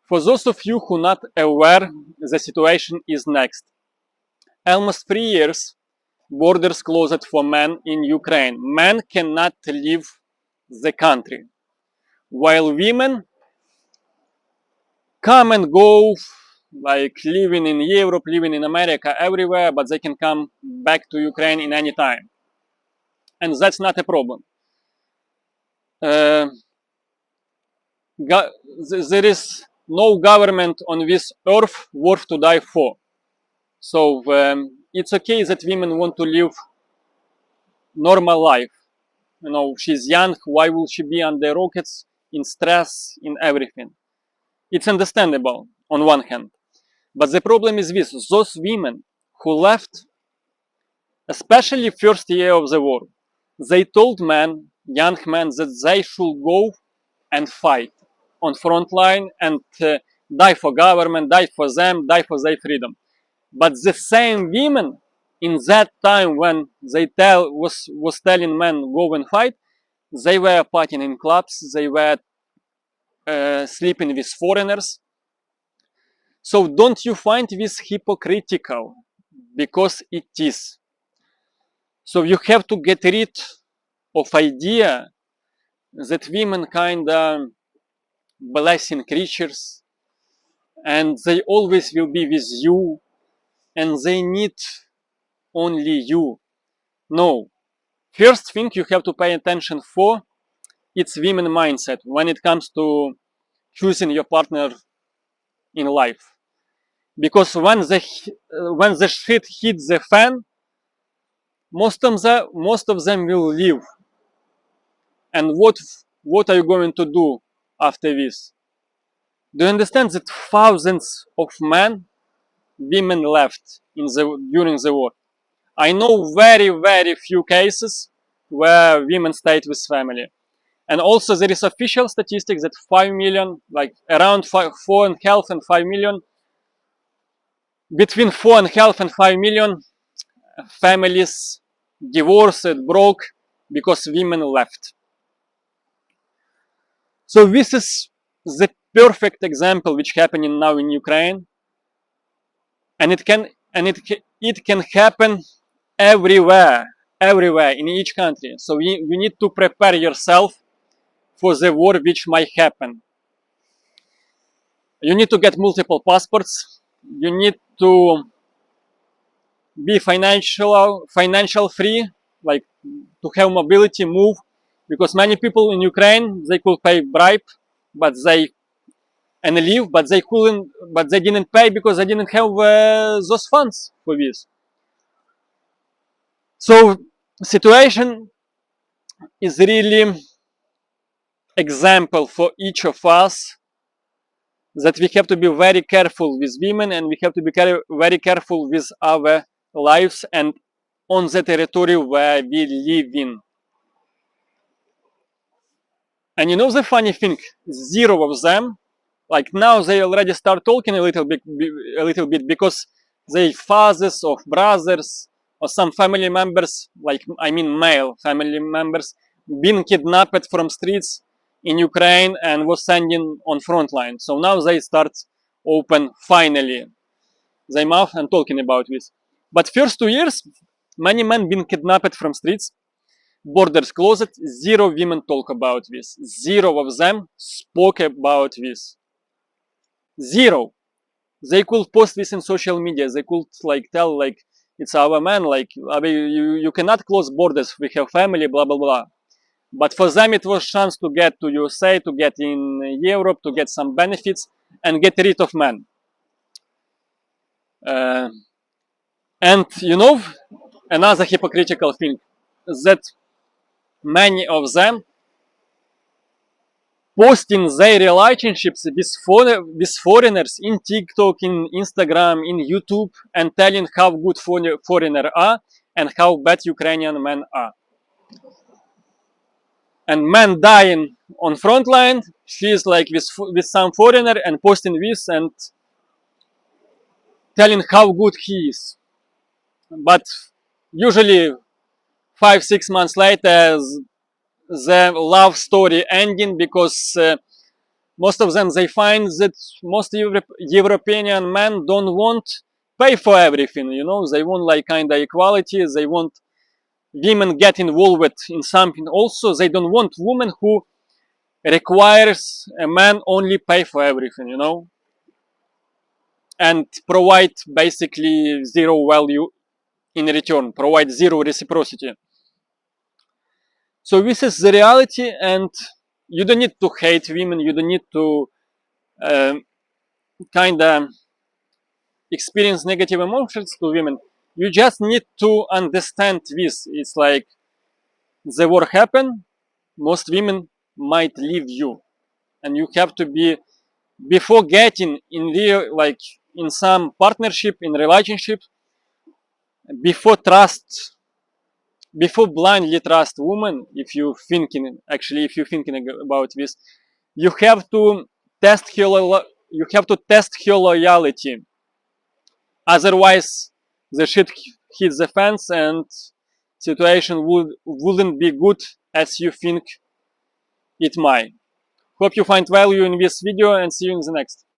For those of you who are not aware, the situation is next. Almost 3 years, borders closed for men in Ukraine. Men cannot leave the country, while women come and go, like living in Europe, living in America, everywhere, but they can come back to Ukraine in any time. And that's not a problem. There is no government on this earth worth to die for. So it's okay that women want to live normal life. You know, she's young. Why will she be under rockets, in stress, in everything? It's understandable on one hand. But the problem is this: those women who left, especially first year of the war, they told men, young men, that they should go and fight on front line and die for government, die for them, die for their freedom. But the same women in that time when they was telling men go and fight, they were partying in clubs, they were sleeping with foreigners. So don't you find this hypocritical? Because it is. So you have to get rid of idea that women kind of blessing creatures and they always will be with you and they need only you. No. First thing you have to pay attention for, it's women mindset when it comes to choosing your partner in life. Because when the shit hits the fan, most of them will leave. And what are you going to do after this? Do you understand that thousands of men, women left during the war? I know very, very few cases where women stayed with family. And also there is official statistics that 5 million, like around 4.5 and 5 million, between 4.5 and 5 million families divorced, broke, because women left. So this is the perfect example which happening now in Ukraine, and it can happen everywhere in each country. So you need to prepare yourself for the war which might happen. You need to get multiple passports. You need to be financial free, like to have mobility, move, because many people in Ukraine, they could pay bribe, but they and leave, but they didn't pay because they didn't have those funds for this. So situation is really example for each of us that we have to be very careful with women and we have to be very careful with our lives and on the territory where we live in. And you know the funny thing, zero of them, like now they already start talking a little bit because they fathers or brothers or some family members, like I mean male family members, been kidnapped from streets in Ukraine and was sending on front line. So now they start open finally their mouth and talking about this. But first 2 years, many men been kidnapped from streets, borders closed, zero women talk about this. Zero of them spoke about this. Zero. They could post this in social media. They could like tell like it's our man, like I mean, you cannot close borders. We have family, blah blah blah. But for them it was chance to get to USA, to get in Europe, to get some benefits and get rid of men. And you know, another hypocritical thing that many of them posting their relationships with foreigners in TikTok, in Instagram, in YouTube, and telling how good foreigners are and how bad Ukrainian men are. And men dying on front line, she's like with some foreigner and posting this and telling how good he is. But usually 5-6 months later, the love story ending because most of them, they find that most European men don't want pay for everything, you know, they want like kind of equality, they want women get involved in something also, they don't want women who requires a man only pay for everything, you know, and provide basically zero value in return, provide zero reciprocity. So this is the reality, and you don't need to hate women, you don't need to kind of experience negative emotions to women. You just need to understand this. It's like the war happened, most women might leave you, and you have to be before getting in real, like in some partnership, in relationship, before trust, before blindly trust woman. If you thinking actually, if you thinking about this, you have to test her. You have to test her loyalty. Otherwise, the shit hits the fence, and situation wouldn't be good as you think it might. Hope you find value in this video, and see you in the next.